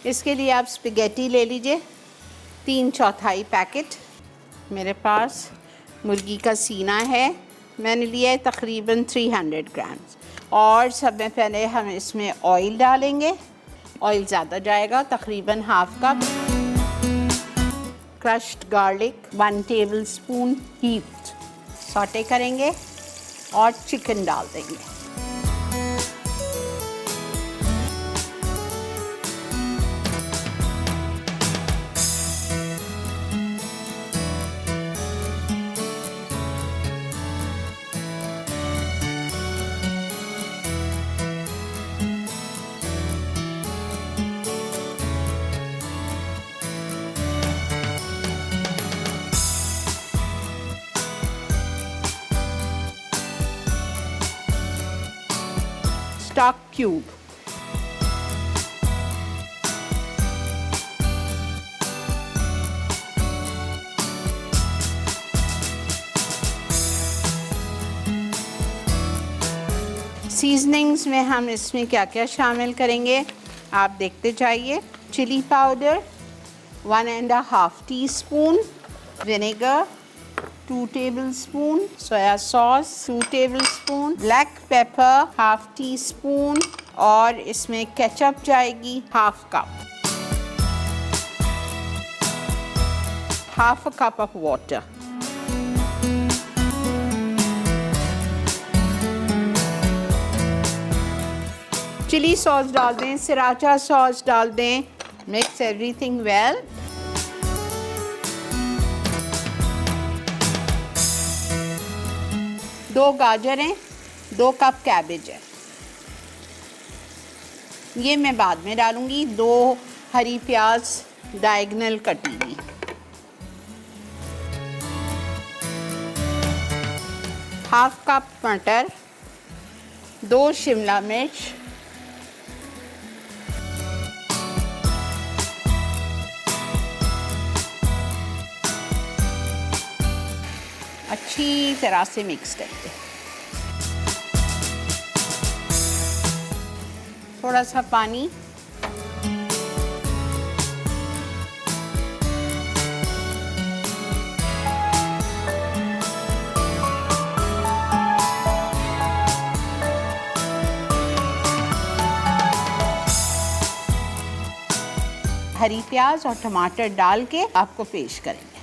इसके लिए आप स्पेगेटी ले लीजिए 3/4 पैकेट। मेरे पास मुर्गी का सीना है, मैंने लिया है तकरीबन 300 ग्राम्स। और सब में पहले हम इसमें ऑयल डालेंगे, ऑयल ज़्यादा जाएगा, तकरीबन half cup. Crushed garlic 1 tablespoon heaped, sauté करेंगे और चिकन डाल देंगे। स्टॉक क्यूब, सीजनिंग्स में हम इसमें क्या क्या शामिल करेंगे आप देखते जाइए। Chilli powder 1.5 teaspoon, vinegar 2 tablespoon, soya sauce 2 tablespoon, black pepper 1/2 teaspoon और इसमें केचप जाएगी 1/2 cup, 1/2 cup of water. Chilli sauce डाल दें, सिराचा सॉस डाल दें, मिक्स एवरीथिंग वेल। दो गाजर हैं, 2 कप कैबेज है, ये मैं बाद में डालूंगी। 2 हरी प्याज डायगोनल कटी हुई, 1/2 कप मटर, 2 शिमला मिर्च, अच्छी तरह से मिक्स करके, थोड़ा सा पानी, हरी प्याज और टमाटर डाल के आपको पेश करेंगे।